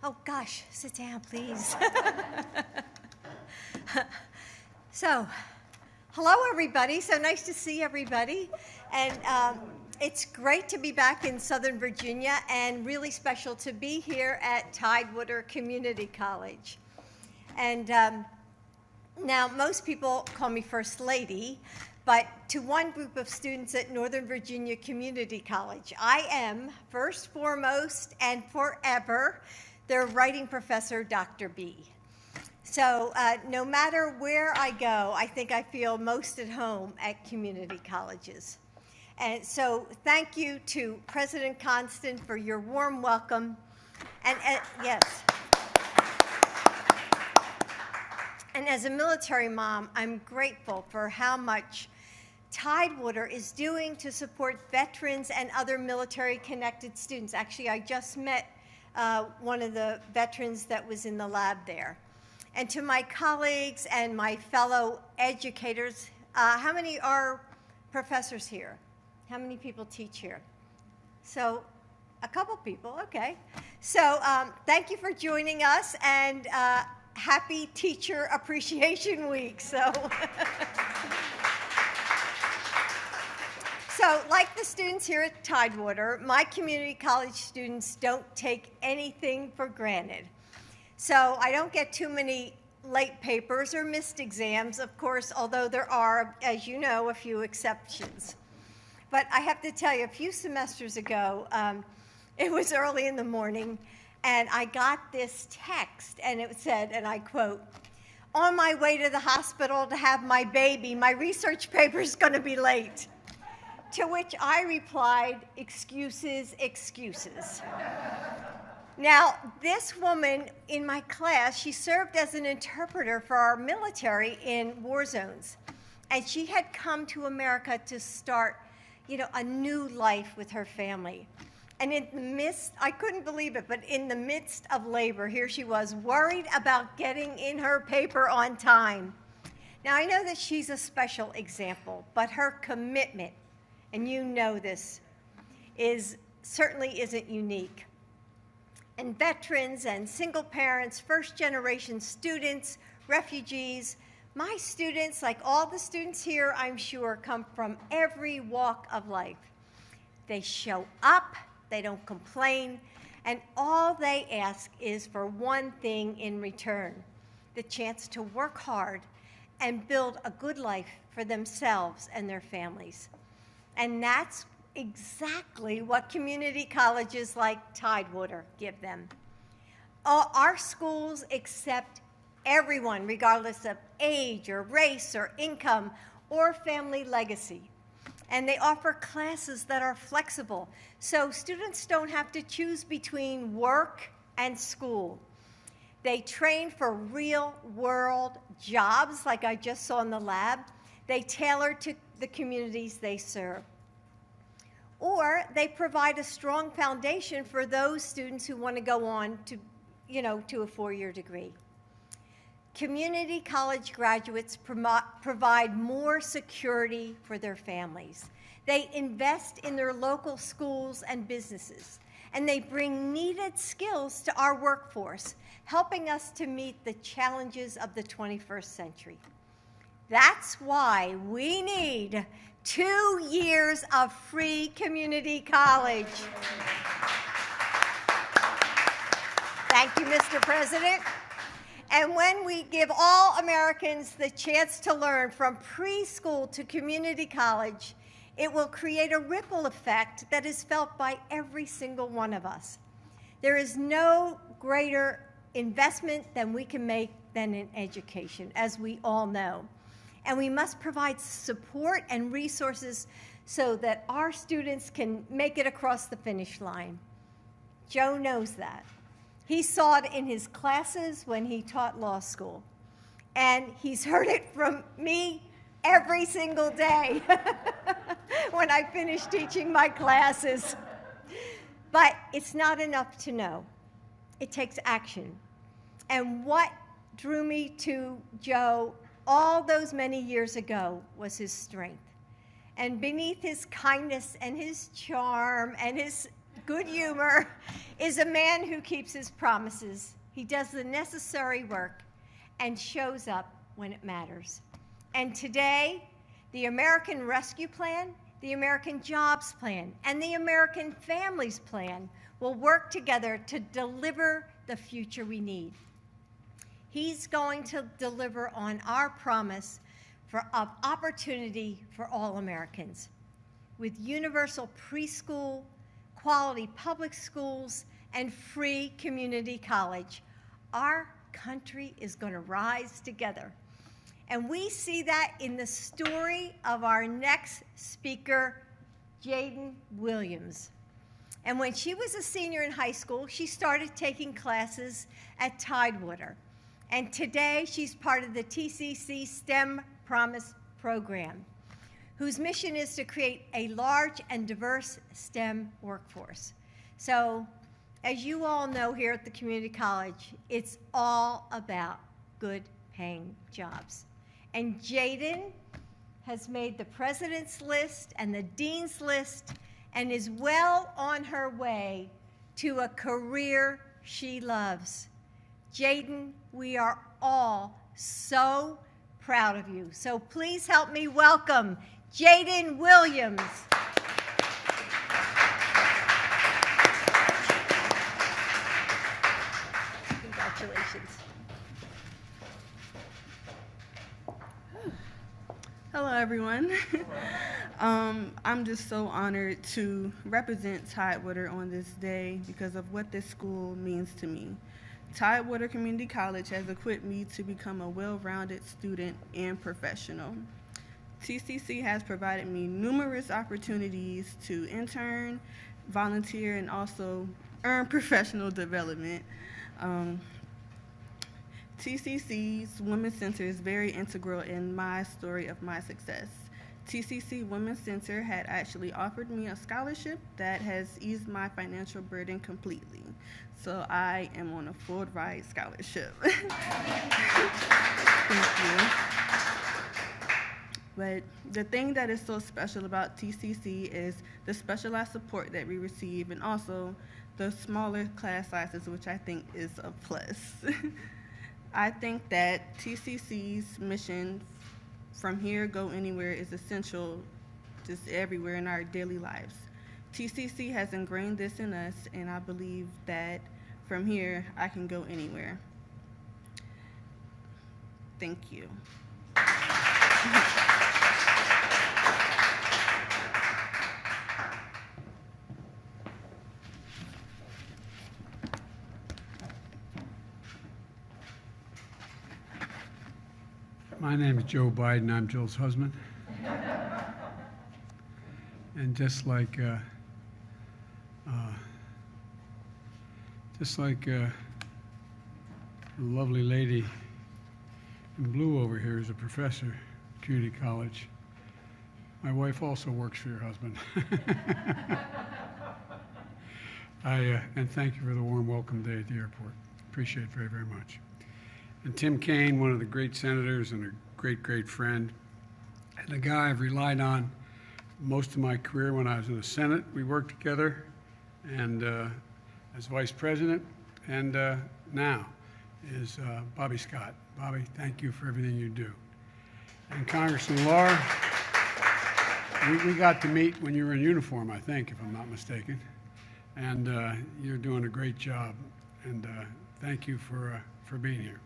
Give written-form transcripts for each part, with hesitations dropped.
Oh gosh, sit down, please. So, hello everybody. So nice to see everybody. And it's great to be back in Southern Virginia and really special to be here at Tidewater Community College. And now most people call me First Lady, but to one group of students at Northern Virginia Community College, I am first, foremost, and forever their writing professor, Dr. B. So no matter where I go, I think I feel most at home at community colleges. And so thank you to President Constant for your warm welcome. And yes. And as a military mom, I'm grateful for how much Tidewater is doing to support veterans and other military-connected students. Actually, I just met one of the veterans that was in the lab there. And to my colleagues and my fellow educators, how many are professors here? How many people teach here? So a couple people, okay. So thank you for joining us, and happy Teacher Appreciation Week. So like the students here at Tidewater, my community college students don't take anything for granted. So I don't get too many late papers or missed exams, of course, although there are, as you know, a few exceptions. But I have to tell you, a few semesters ago, it was early in the morning, and I got this text, and it said, and I quote, "On my way to the hospital to have my baby, my research paper's going to be late." To which I replied, "Excuses, excuses." Now, this woman in my class, she served as an interpreter for our military in war zones. And she had come to America to start, a new life with her family. And in the midst, I couldn't believe it, but in the midst of labor, here she was, worried about getting in her paper on time. Now, I know that she's a special example, but her commitment, and you know this, certainly isn't unique. And veterans and single parents, first-generation students, refugees, my students, like all the students here, I'm sure, come from every walk of life. They show up, they don't complain, and all they ask is for one thing in return: the chance to work hard and build a good life for themselves and their families. And that's exactly what community colleges like Tidewater give them. Our schools accept everyone, regardless of age or race or income or family legacy. And they offer classes that are flexible, so students don't have to choose between work and school. They train for real-world jobs, like I just saw in the lab. They tailor to the communities they serve. Or they provide a strong foundation for those students who want to go on to, to a four-year degree. Community college graduates provide more security for their families. They invest in their local schools and businesses, and they bring needed skills to our workforce, helping us to meet the challenges of the 21st century. That's why we need 2 years of free community college. Thank you, Mr. President. And when we give all Americans the chance to learn from preschool to community college, it will create a ripple effect that is felt by every single one of us. There is no greater investment than we can make than in education, as we all know. And we must provide support and resources so that our students can make it across the finish line. Joe knows that. He saw it in his classes when he taught law school. And he's heard it from me every single day when I finish teaching my classes. But it's not enough to know. It takes action. And what drew me to Joe all those many years ago was his strength. And beneath his kindness and his charm and his good humor, is a man who keeps his promises. He does the necessary work and shows up when it matters. And today, the American Rescue Plan, the American Jobs Plan, and the American Families Plan will work together to deliver the future we need. He's going to deliver on our promise of opportunity for all Americans. With universal preschool, quality public schools, and free community college, our country is going to rise together. And we see that in the story of our next speaker, Jaden Williams. And when she was a senior in high school, she started taking classes at Tidewater. And today, she's part of the TCC STEM Promise program, whose mission is to create a large and diverse STEM workforce. So, as you all know here at the community college, it's all about good paying jobs. And Jaden has made the president's list and the dean's list and is well on her way to a career she loves. Jaden, we are all so proud of you. So please help me welcome Jaden Williams. Congratulations. Hello, everyone. I'm just so honored to represent Tidewater on this day because of what this school means to me. Tidewater Community College has equipped me to become a well-rounded student and professional. TCC has provided me numerous opportunities to intern, volunteer, and also earn professional development. TCC's Women's Center is very integral in my story of my success. TCC Women's Center had actually offered me a scholarship that has eased my financial burden completely. So I am on a full ride scholarship. Thank you. But the thing that is so special about TCC is the specialized support that we receive and also the smaller class sizes, which I think is a plus. I think that TCC's mission, from here, go anywhere, is essential just everywhere in our daily lives. TCC has ingrained this in us, and I believe that from here, I can go anywhere. Thank you. My name is Joe Biden. I'm Jill's husband. And just like the lovely lady in blue over here is a professor at community college, my wife also works for your husband. And thank you for the warm welcome day at the airport. Appreciate it very, very much. And Tim Kaine, one of the great senators and a great, great friend, and a guy I've relied on most of my career when I was in the Senate. We worked together and as vice president, and now is Bobby Scott. Bobby, thank you for everything you do. And Congressman Laura, we got to meet when you were in uniform, I think, if I'm not mistaken. And you're doing a great job. And thank you for being here.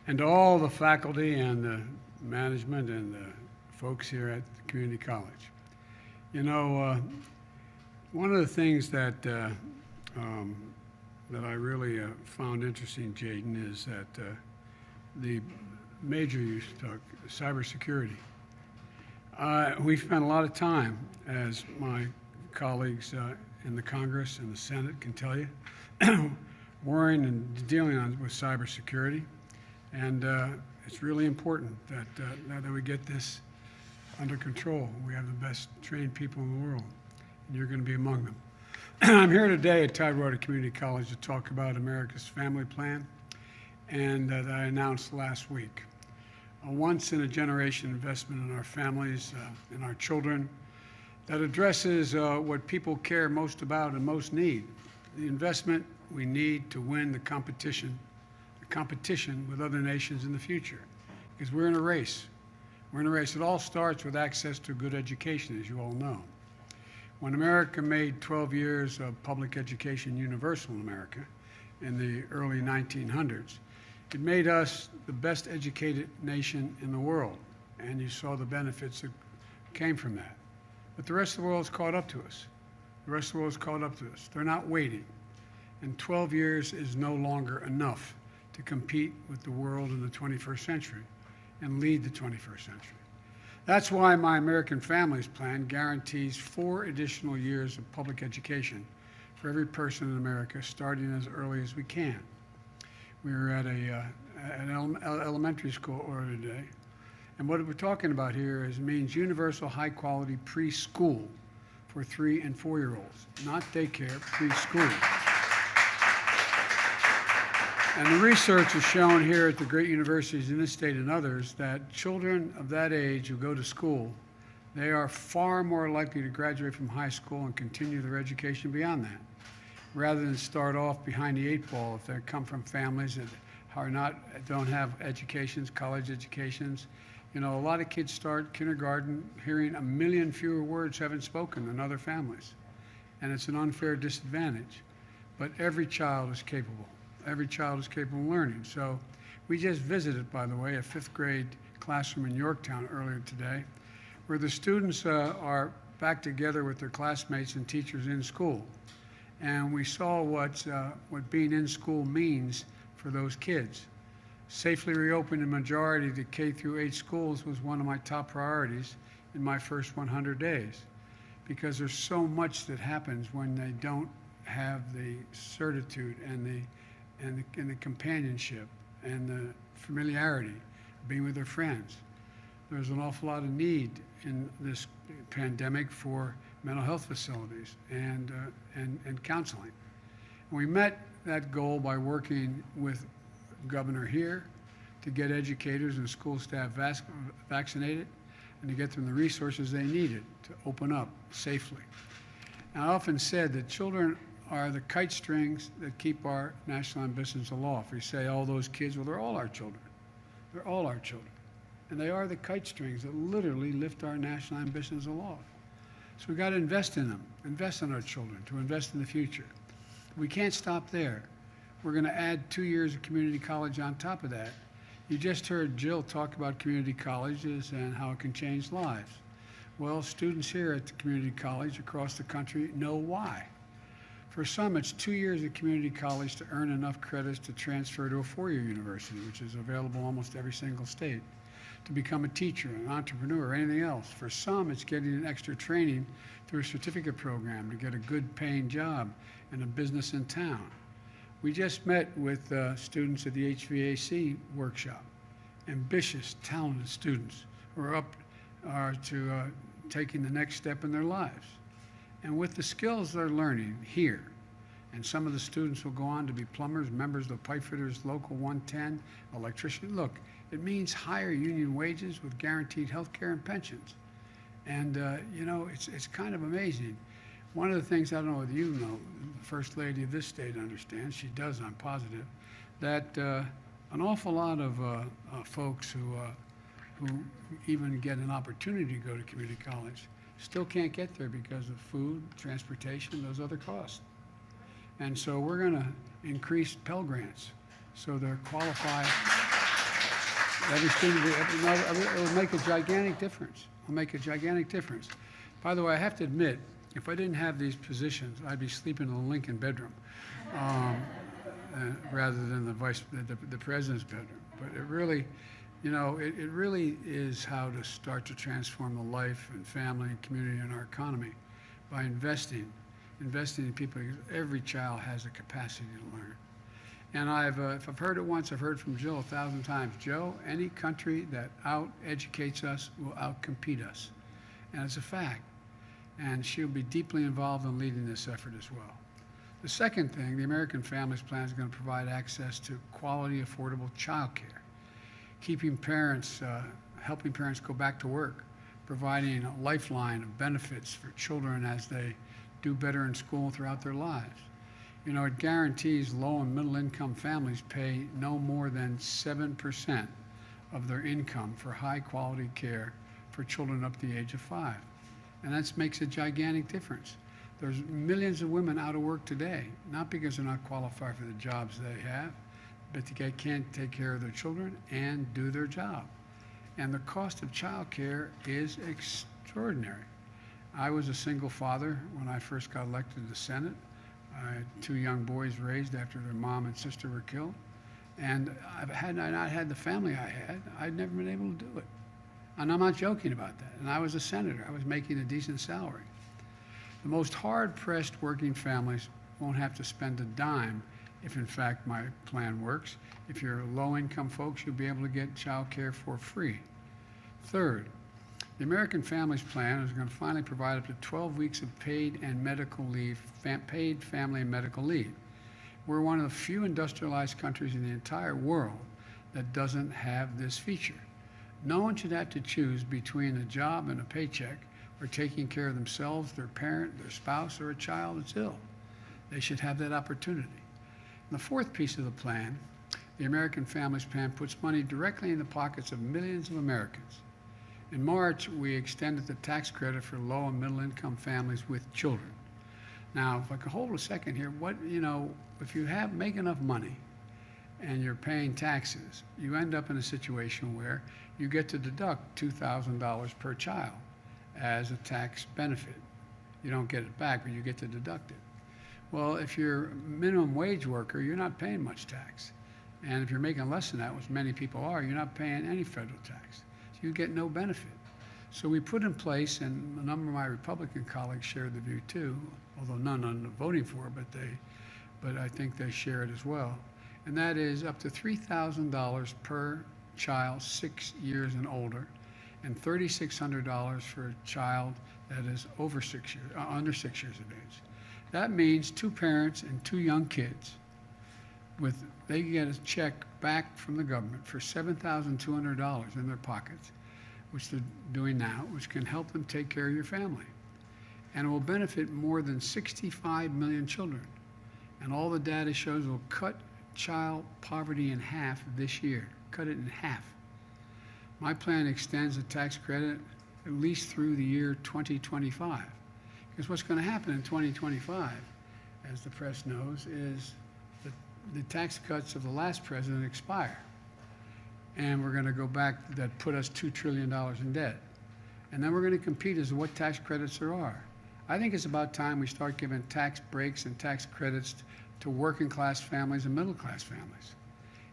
And to all the faculty and the management and the folks here at the community college. You know, one of the things that I really found interesting, Jaden, is that the major use of cybersecurity. We spent a lot of time, as my colleagues in the Congress and the Senate can tell you, worrying and dealing with cybersecurity. And it's really important that we get this under control. We have the best trained people in the world, and you're going to be among them. I'm here today at Tidewater Community College to talk about America's Family Plan, and that I announced last week. A once-in-a-generation investment in our families, in our children, that addresses what people care most about and most need, the investment we need to win the competition with other nations in the future. Because we're in a race. We're in a race. It all starts with access to good education, as you all know. When America made 12 years of public education universal in America in the early 1900s, it made us the best educated nation in the world. And you saw the benefits that came from that. But the rest of the world has caught up to us. The rest of the world has caught up to us. They're not waiting. And 12 years is no longer enough to compete with the world in the 21st century and lead the 21st century. That's why my American Families Plan guarantees 4 additional years of public education for every person in America, starting as early as we can. We were at an elementary school earlier today, and what we're talking about here means universal high-quality preschool for 3- and 4-year-olds, not daycare, preschool. And the research has shown here at the great universities in this state and others that children of that age who go to school, they are far more likely to graduate from high school and continue their education beyond that, rather than start off behind the 8 ball if they come from families that don't have educations, college educations. You know, a lot of kids start kindergarten hearing 1 million fewer words haven't spoken than other families. And it's an unfair disadvantage. But every child is capable. Every child is capable of learning. So we just visited, by the way, a 5th grade classroom in Yorktown earlier today, where the students are back together with their classmates and teachers in school. And we saw what being in school means for those kids. Safely reopening the majority of the K through 8 schools was one of my top priorities in my first 100 days, because there's so much that happens when they don't have the certitude and the companionship and the familiarity of being with their friends. There's an awful lot of need in this pandemic for mental health facilities and counseling. And we met that goal by working with Governor here to get educators and school staff vaccinated and to get them the resources they needed to open up safely. And I often said that children are the kite strings that keep our national ambitions aloft. We say all those kids, well, they're all our children. They're all our children. And they are the kite strings that literally lift our national ambitions aloft. So we've got to invest in them, invest in our children, to invest in the future. We can't stop there. We're going to add 2 years of community college on top of that. You just heard Jill talk about community colleges and how it can change lives. Well, students here at the community college across the country know why. For some, it's 2 years of community college to earn enough credits to transfer to a 4-year university, which is available in almost every single state, to become a teacher, an entrepreneur, or anything else. For some, it's getting an extra training through a certificate program to get a good paying job in a business in town. We just met with students at the HVAC workshop, ambitious, talented students who are taking the next step in their lives. And with the skills they're learning here, and some of the students will go on to be plumbers, members of the Pipe Fitters Local 110, electricians. Look, it means higher union wages with guaranteed health care and pensions. And, you know, it's kind of amazing. One of the things, I don't know whether you know, the First Lady of this state understands, she does, I'm positive, that an awful lot of folks who even get an opportunity to go to community college still can't get there because of food, transportation, those other costs. And so we're going to increase Pell Grants so they're qualified. Every student, it will make a gigantic difference. It'll make a gigantic difference. By the way, I have to admit, if I didn't have these positions, I'd be sleeping in the Lincoln bedroom rather than the president's bedroom. But it really, you know, it really is how to start to transform the life and family and community and our economy by investing in people. Every child has a capacity to learn. And if I've heard it once, I've heard from Jill 1,000 times. Joe, any country that out-educates us will out-compete us. And it's a fact. And she'll be deeply involved in leading this effort as well. The second thing, the American Families Plan is going to provide access to quality, affordable child care, keeping parents, helping parents go back to work, providing a lifeline of benefits for children as they do better in school throughout their lives. You know, it guarantees low and middle income families pay no more than 7% of their income for high quality care for children up to the age of 5. And that makes a gigantic difference. There's millions of women out of work today, not because they're not qualified for the jobs they have, but they can't take care of their children and do their job. And the cost of child care is extraordinary. I was a single father when I first got elected to the Senate. I had 2 young boys raised after their mom and sister were killed. And had I not had the family I had, I'd never been able to do it. And I'm not joking about that. And I was a senator. I was making a decent salary. The most hard-pressed working families won't have to spend a dime if, in fact, my plan works. If you're low-income folks, you'll be able to get child care for free. Third, the American Families Plan is going to finally provide up to 12 weeks of paid and medical leave, paid family and medical leave. We're one of the few industrialized countries in the entire world that doesn't have this feature. No one should have to choose between a job and a paycheck or taking care of themselves, their parent, their spouse, or a child that's ill. They should have that opportunity. And the fourth piece of the plan, the American Families Plan, puts money directly in the pockets of millions of Americans. In March, we extended the tax credit for low and middle income families with children. Now, if I could hold a second here, if you make enough money and you're paying taxes, you end up in a situation where you get to deduct $2,000 per child as a tax benefit. You don't get it back, but you get to deduct it. Well, if you're a minimum wage worker, you're not paying much tax. And if you're making less than that, which many people are, you're not paying any federal tax. So you get no benefit. So we put in place, and a number of my Republican colleagues shared the view too, although none are voting for it, but I think they share it as well. And that is up to $3,000 per child 6 years and older, and $3,600 for a child that is under 6 years of age. That means 2 parents and 2 young kids, they get a check back from the government for $7,200 in their pockets, which they're doing now, which can help them take care of your family. And it will benefit more than 65 million children. And all the data shows it will cut child poverty in half this year, cut it in half. My plan extends the tax credit at least through the year 2025. Because what's going to happen in 2025, as the press knows, is the tax cuts of the last president expire. And we're going to go back, that put us $2 trillion in debt. And then we're going to compete as to what tax credits there are. I think it's about time we start giving tax breaks and tax credits to working class families and middle class families,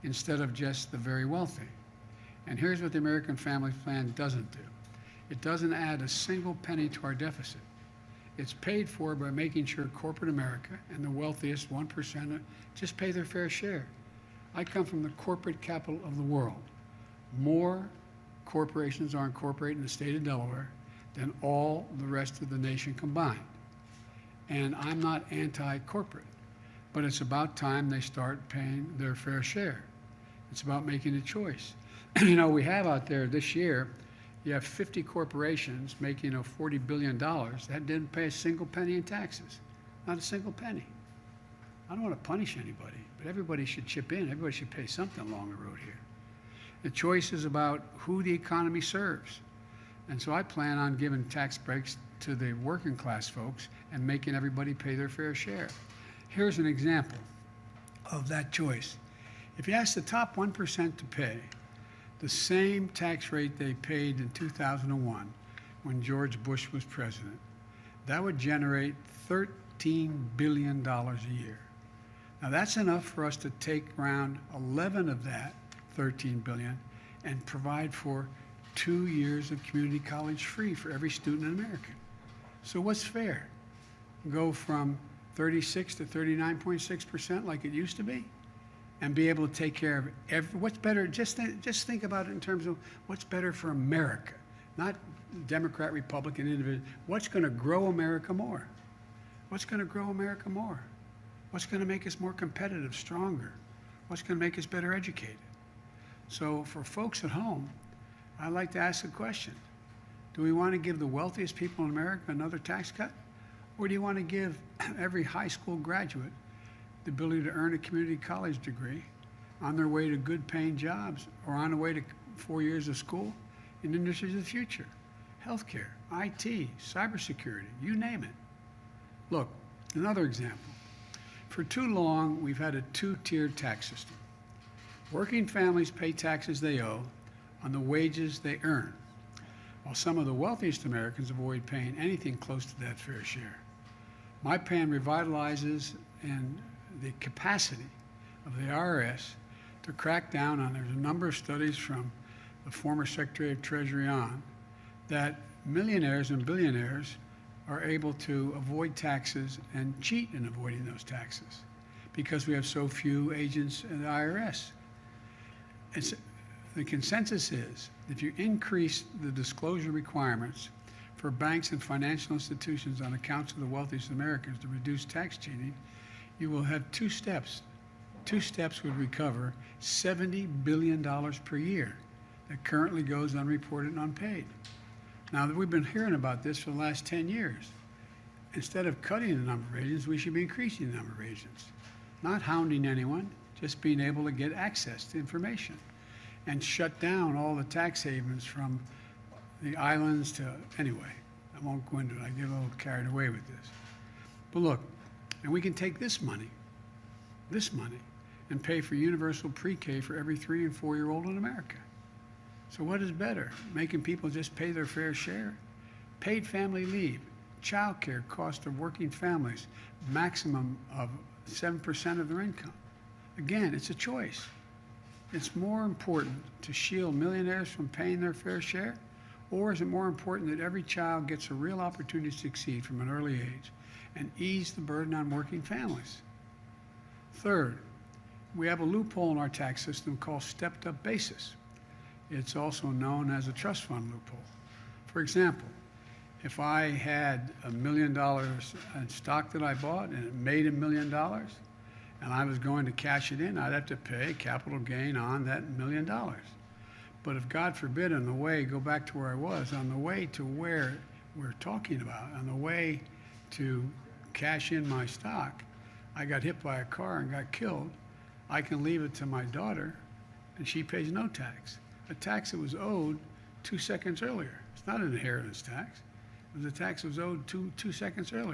instead of just the very wealthy. And here's what the American Families Plan doesn't do. It doesn't add a single penny to our deficit. It's paid for by making sure corporate America and the wealthiest 1% just pay their fair share. I come from the corporate capital of the world. More corporations are incorporated in the state of Delaware than all the rest of the nation combined. And I'm not anti-corporate, but it's about time they start paying their fair share. It's about making a choice. We have out there this year, you have 50 corporations making $40 billion that didn't pay a single penny in taxes. Not a single penny. I don't want to punish anybody, but everybody should chip in. Everybody should pay something along the road here. The choice is about who the economy serves. And so I plan on giving tax breaks to the working class folks and making everybody pay their fair share. Here's an example of that choice. If you ask the top 1% to pay the same tax rate they paid in 2001 when George Bush was president, that would generate $13 billion a year. Now that's enough for us to take around 11 of that $13 billion and provide for 2 years of community college free for every student in America. So what's fair? Go from 36 to 39.6% like it used to be, and be able to take care of what's better. Just think about it in terms of what's better for America, not Democrat, Republican, individual. What's going to grow America more? What's going to grow America more? What's going to make us more competitive, stronger? What's going to make us better educated? So for folks at home, I'd like to ask a question. Do we want to give the wealthiest people in America another tax cut? Or do you want to give every high school graduate the ability to earn a community college degree on their way to good paying jobs or on the way to 4 years of school in industries of the future? Healthcare, IT, cybersecurity, you name it. Look, another example. For too long, we've had a two-tiered tax system. Working families pay taxes they owe on the wages they earn, while some of the wealthiest Americans avoid paying anything close to that fair share. My plan revitalizes and the capacity of the IRS to crack down on. There's a number of studies from the former Secretary of Treasury on that millionaires and billionaires are able to avoid taxes and cheat in avoiding those taxes because we have so few agents in the IRS. The consensus is if you increase the disclosure requirements for banks and financial institutions on accounts of the wealthiest Americans to reduce tax cheating, you will have two steps. Two steps would recover $70 billion per year that currently goes unreported and unpaid. Now, we've been hearing about this for the last 10 years. Instead of cutting the number of agents, we should be increasing the number of agents. Not hounding anyone, just being able to get access to information and shut down all the tax havens from the islands to, anyway, I won't go into it. I get a little carried away with this. But look, and we can take this money, and pay for universal pre-K for every 3 and 4 year old in America. So what is better? Making people just pay their fair share? Paid family leave, child care cost of working families, maximum of 7% of their income. Again, it's a choice. It's more important to shield millionaires from paying their fair share, or is it more important that every child gets a real opportunity to succeed from an early age and ease the burden on working families? Third, we have a loophole in our tax system called stepped-up basis. It's also known as a trust fund loophole. For example, if I had $1 million in stock that I bought and it made $1 million and I was going to cash it in, I'd have to pay capital gain on that $1 million. But if, God forbid, on the way, go back to where I was, on the way to where we're talking about, on the way to cash in my stock, I got hit by a car and got killed, I can leave it to my daughter and she pays no tax. A tax that was owed 2 seconds earlier. It's not an inheritance tax. It was a tax that was owed two seconds earlier.